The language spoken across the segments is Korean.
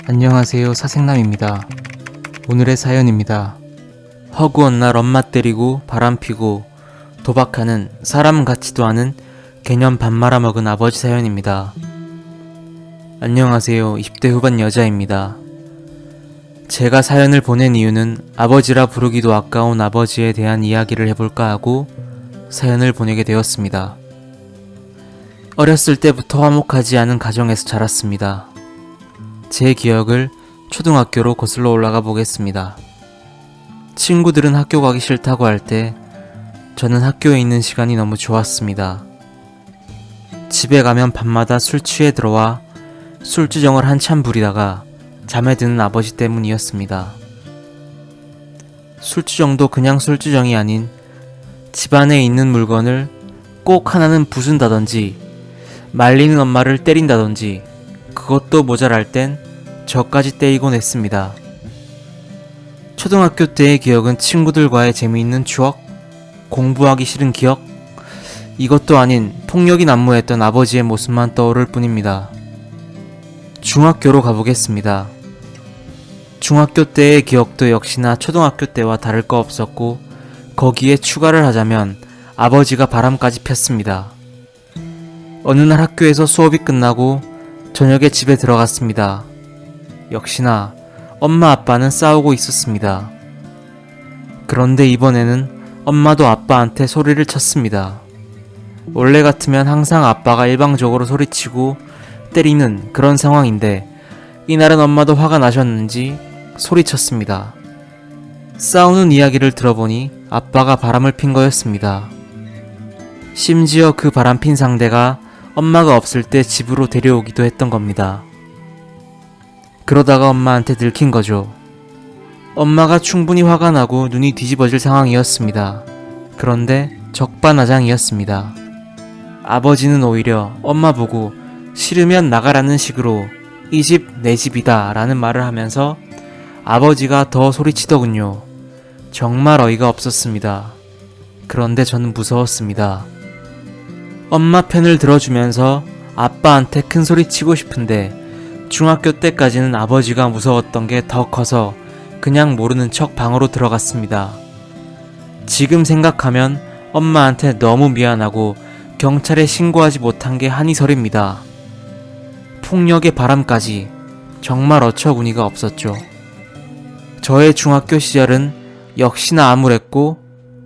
안녕하세요, 사생남입니다. 오늘의 사연입니다. 허구한 날 엄마 때리고 바람피고 도박하는 사람 같지도 않은 개념 밥 말아먹은 아버지 사연입니다. 안녕하세요, 20대 후반 여자입니다. 제가 사연을 보낸 이유는 아버지라 부르기도 아까운 아버지에 대한 이야기를 해볼까 하고 사연을 보내게 되었습니다. 어렸을 때부터 화목하지 않은 가정에서 자랐습니다. 제 기억을 초등학교로 거슬러 올라가 보겠습니다. 친구들은 학교 가기 싫다고 할 때 저는 학교에 있는 시간이 너무 좋았습니다. 집에 가면 밤마다 술 취해 들어와 술주정을 한참 부리다가 잠에 드는 아버지 때문이었습니다. 술주정도 그냥 술주정이 아닌 집안에 있는 물건을 꼭 하나는 부순다든지 말리는 엄마를 때린다든지 그것도 모자랄 땐 저까지 때리곤 했습니다. 초등학교 때의 기억은 친구들과의 재미있는 추억, 공부하기 싫은 기억, 이것도 아닌 폭력이 난무했던 아버지의 모습만 떠오를 뿐입니다. 중학교로 가보겠습니다. 중학교 때의 기억도 역시나 초등학교 때와 다를 거 없었고 거기에 추가를 하자면 아버지가 바람까지 폈습니다. 어느 날 학교에서 수업이 끝나고 저녁에 집에 들어갔습니다. 역시나 엄마 아빠는 싸우고 있었습니다. 그런데 이번에는 엄마도 아빠한테 소리를 쳤습니다. 원래 같으면 항상 아빠가 일방적으로 소리치고 때리는 그런 상황인데 이날은 엄마도 화가 나셨는지 소리쳤습니다. 싸우는 이야기를 들어보니 아빠가 바람을 핀 거였습니다. 심지어 그 바람핀 상대가 엄마가 없을 때 집으로 데려오기도 했던 겁니다. 그러다가 엄마한테 들킨 거죠. 엄마가 충분히 화가 나고 눈이 뒤집어질 상황이었습니다. 그런데 적반하장이었습니다. 아버지는 오히려 엄마 보고 싫으면 나가라는 식으로 이 집 내 집이다 라는 말을 하면서 아버지가 더 소리치더군요. 정말 어이가 없었습니다. 그런데 저는 무서웠습니다. 엄마 편을 들어주면서 아빠한테 큰 소리 치고 싶은데 중학교 때까지는 아버지가 무서웠던 게 더 커서 그냥 모르는 척 방으로 들어갔습니다. 지금 생각하면 엄마한테 너무 미안하고 경찰에 신고하지 못한 게 한이 서립니다. 폭력의 바람까지 정말 어처구니가 없었죠. 저의 중학교 시절은 역시나 암울했고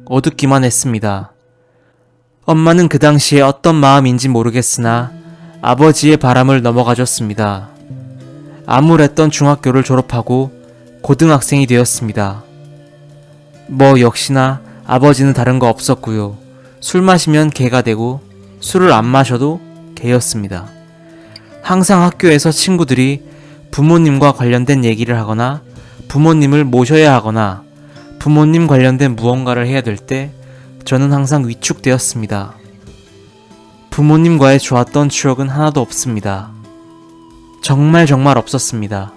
어둡기만 했습니다. 엄마는 그 당시에 어떤 마음인지 모르겠으나 아버지의 바람을 넘어가줬습니다. 암울했던 중학교를 졸업하고 고등학생이 되었습니다. 뭐 역시나 아버지는 다른 거 없었고요. 술 마시면 개가 되고 술을 안 마셔도 개였습니다. 항상 학교에서 친구들이 부모님과 관련된 얘기를 하거나 부모님을 모셔야 하거나 부모님 관련된 무언가를 해야 될 때 저는 항상 위축되었습니다. 부모님과의 좋았던 추억은 하나도 없습니다. 정말 없었습니다.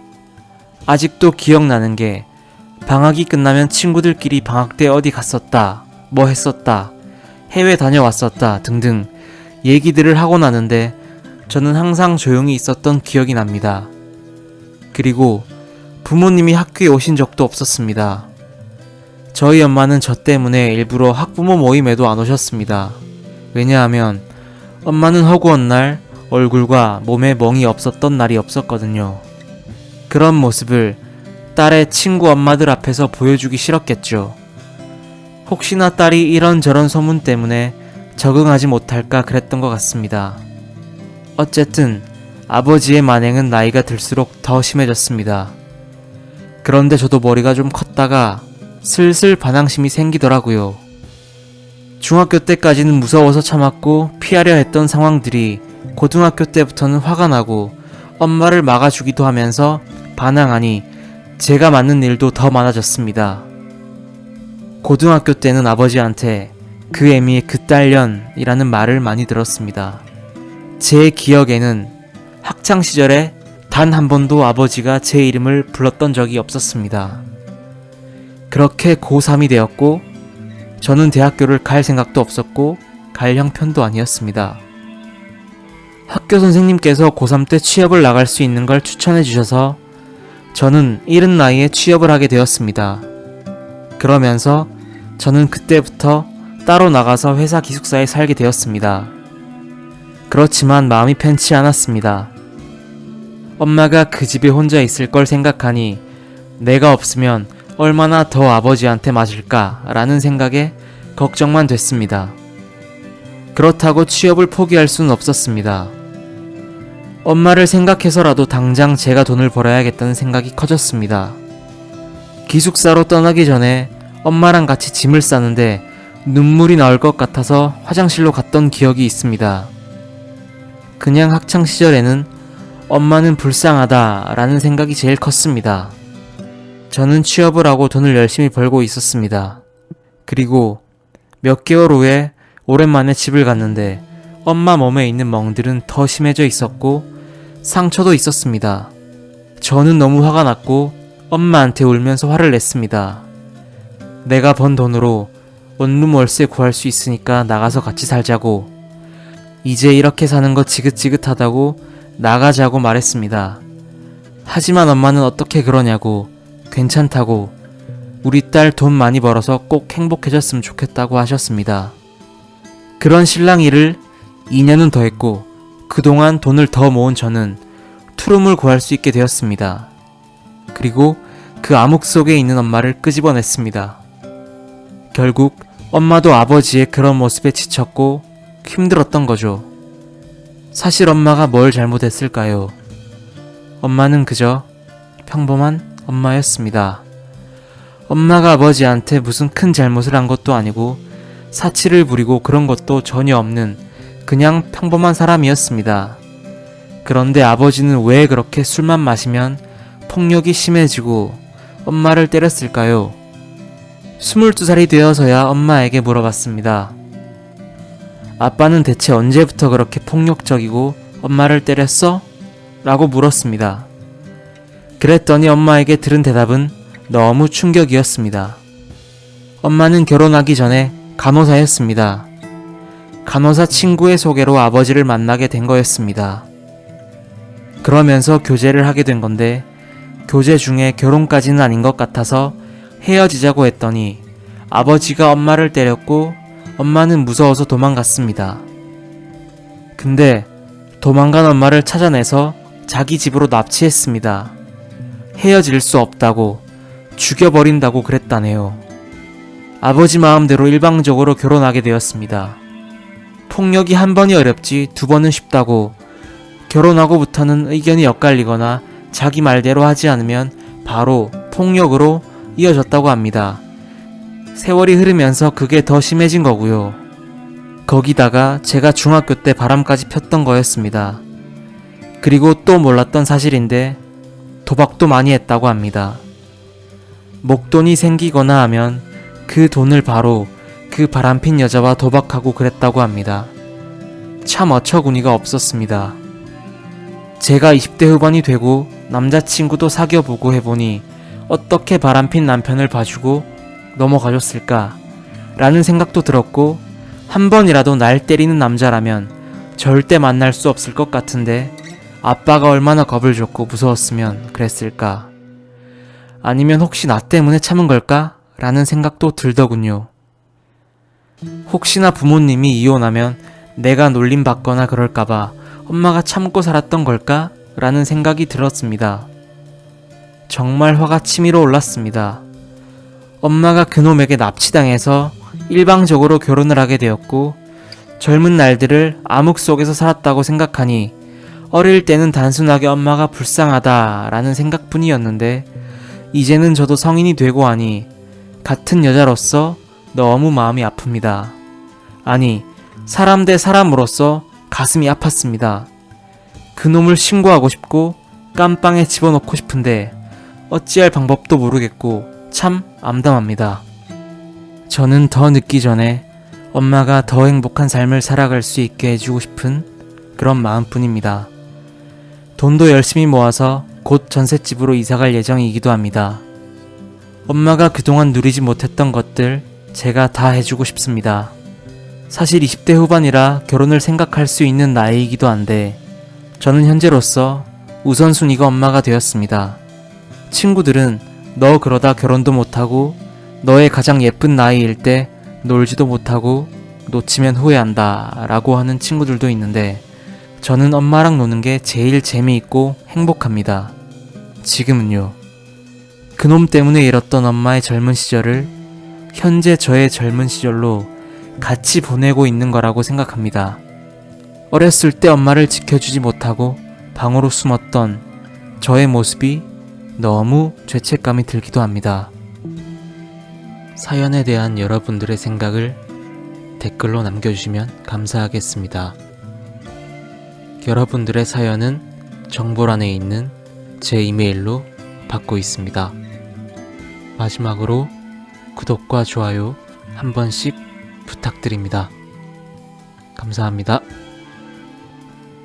아직도 기억나는 게 방학이 끝나면 친구들끼리 방학 때 어디 갔었다, 뭐 했었다, 해외 다녀왔었다 등등 얘기들을 하고 나는데 저는 항상 조용히 있었던 기억이 납니다. 그리고 부모님이 학교에 오신 적도 없었습니다. 저희 엄마는 저 때문에 일부러 학부모 모임에도 안 오셨습니다. 왜냐하면 엄마는 허구한 날 얼굴과 몸에 멍이 없었던 날이 없었거든요. 그런 모습을 딸의 친구 엄마들 앞에서 보여주기 싫었겠죠. 혹시나 딸이 이런저런 소문 때문에 적응하지 못할까 그랬던 것 같습니다. 어쨌든 아버지의 만행은 나이가 들수록 더 심해졌습니다. 그런데 저도 머리가 좀 컸다가 슬슬 반항심이 생기더라고요. 중학교 때까지는 무서워서 참았고 피하려 했던 상황들이 고등학교 때부터는 화가 나고 엄마를 막아주기도 하면서 반항하니 제가 맞는 일도 더 많아졌습니다. 고등학교 때는 아버지한테 그 애미의 그딸년이라는 말을 많이 들었습니다. 제 기억에는 학창시절에 단 한 번도 아버지가 제 이름을 불렀던 적이 없었습니다. 그렇게 고3이 되었고 저는 대학교를 갈 생각도 없었고 갈 형편도 아니었습니다. 학교 선생님께서 고3 때 취업을 나갈 수 있는 걸 추천해 주셔서 저는 이른 나이에 취업을 하게 되었습니다. 그러면서 저는 그때부터 따로 나가서 회사 기숙사에 살게 되었습니다. 그렇지만 마음이 편치 않았습니다. 엄마가 그 집에 혼자 있을 걸 생각하니 내가 없으면 얼마나 더 아버지한테 맞을까 라는 생각에 걱정만 됐습니다. 그렇다고 취업을 포기할 수는 없었습니다. 엄마를 생각해서라도 당장 제가 돈을 벌어야겠다는 생각이 커졌습니다. 기숙사로 떠나기 전에 엄마랑 같이 짐을 싸는데 눈물이 나올 것 같아서 화장실로 갔던 기억이 있습니다. 그냥 학창시절에는 엄마는 불쌍하다 라는 생각이 제일 컸습니다. 저는 취업을 하고 돈을 열심히 벌고 있었습니다. 그리고 몇 개월 후에 오랜만에 집을 갔는데 엄마 몸에 있는 멍들은 더 심해져 있었고 상처도 있었습니다. 저는 너무 화가 났고 엄마한테 울면서 화를 냈습니다. 내가 번 돈으로 원룸 월세 구할 수 있으니까 나가서 같이 살자고, 이제 이렇게 사는 거 지긋지긋하다고 나가자고 말했습니다. 하지만 엄마는 어떻게 그러냐고, 괜찮다고, 우리 딸 돈 많이 벌어서 꼭 행복해졌으면 좋겠다고 하셨습니다. 그런 실랑 일을 2년은 더 했고 그동안 돈을 더 모은 저는 투룸을 구할 수 있게 되었습니다. 그리고 그 암흑 속에 있는 엄마를 끄집어냈습니다. 결국 엄마도 아버지의 그런 모습에 지쳤고 힘들었던 거죠. 사실 엄마가 뭘 잘못했을까요? 엄마는 그저 평범한 엄마였습니다. 엄마가 아버지한테 무슨 큰 잘못을 한 것도 아니고 사치를 부리고 그런 것도 전혀 없는 그냥 평범한 사람이었습니다. 그런데 아버지는 왜 그렇게 술만 마시면 폭력이 심해지고 엄마를 때렸을까요? 22살이 되어서야 엄마에게 물어봤습니다. 아빠는 대체 언제부터 그렇게 폭력적이고 엄마를 때렸어? 라고 물었습니다. 그랬더니 엄마에게 들은 대답은 너무 충격이었습니다. 엄마는 결혼하기 전에 간호사였습니다. 간호사 친구의 소개로 아버지를 만나게 된 거였습니다. 그러면서 교제를 하게 된 건데 교제 중에 결혼까지는 아닌 것 같아서 헤어지자고 했더니 아버지가 엄마를 때렸고 엄마는 무서워서 도망갔습니다. 근데 도망간 엄마를 찾아내서 자기 집으로 납치했습니다. 헤어질 수 없다고, 죽여버린다고 그랬다네요. 아버지 마음대로 일방적으로 결혼하게 되었습니다. 폭력이 한 번이 어렵지 두 번은 쉽다고, 결혼하고부터는 의견이 엇갈리거나 자기 말대로 하지 않으면 바로 폭력으로 이어졌다고 합니다. 세월이 흐르면서 그게 더 심해진 거고요. 거기다가 제가 중학교 때 바람까지 폈던 거였습니다. 그리고 또 몰랐던 사실인데 도박도 많이 했다고 합니다. 목돈이 생기거나 하면 그 돈을 바로 그 바람핀 여자와 도박하고 그랬다고 합니다. 참 어처구니가 없었습니다. 제가 20대 후반이 되고 남자친구도 사귀어보고 해보니 어떻게 바람핀 남편을 봐주고 넘어가줬을까 라는 생각도 들었고, 한 번이라도 날 때리는 남자라면 절대 만날 수 없을 것 같은데 아빠가 얼마나 겁을 줬고 무서웠으면 그랬을까, 아니면 혹시 나 때문에 참은 걸까 라는 생각도 들더군요. 혹시나 부모님이 이혼하면 내가 놀림받거나 그럴까봐 엄마가 참고 살았던 걸까 라는 생각이 들었습니다. 정말 화가 치밀어 올랐습니다. 엄마가 그놈에게 납치당해서 일방적으로 결혼을 하게 되었고 젊은 날들을 암흑 속에서 살았다고 생각하니 어릴 때는 단순하게 엄마가 불쌍하다라는 생각뿐이었는데 이제는 저도 성인이 되고 하니 같은 여자로서 너무 마음이 아픕니다. 아니, 사람 대 사람으로서 가슴이 아팠습니다. 그놈을 신고하고 싶고 깜빵에 집어넣고 싶은데 어찌할 방법도 모르겠고 참 암담합니다. 저는 더 늦기 전에 엄마가 더 행복한 삶을 살아갈 수 있게 해주고 싶은 그런 마음뿐입니다. 돈도 열심히 모아서 곧 전셋집으로 이사갈 예정이기도 합니다. 엄마가 그동안 누리지 못했던 것들 제가 다 해주고 싶습니다. 사실 20대 후반이라 결혼을 생각할 수 있는 나이이기도 한데 저는 현재로서 우선순위가 엄마가 되었습니다. 친구들은 너 그러다 결혼도 못하고 너의 가장 예쁜 나이일 때 놀지도 못하고 놓치면 후회한다 라고 하는 친구들도 있는데 저는 엄마랑 노는 게 제일 재미있고 행복합니다. 지금은요. 그놈 때문에 잃었던 엄마의 젊은 시절을 현재 저의 젊은 시절로 같이 보내고 있는 거라고 생각합니다. 어렸을 때 엄마를 지켜주지 못하고 방으로 숨었던 저의 모습이 너무 죄책감이 들기도 합니다. 사연에 대한 여러분들의 생각을 댓글로 남겨주시면 감사하겠습니다. 여러분들의 사연은 정보란에 있는 제 이메일로 받고 있습니다. 마지막으로 구독과 좋아요 한 번씩 부탁드립니다. 감사합니다.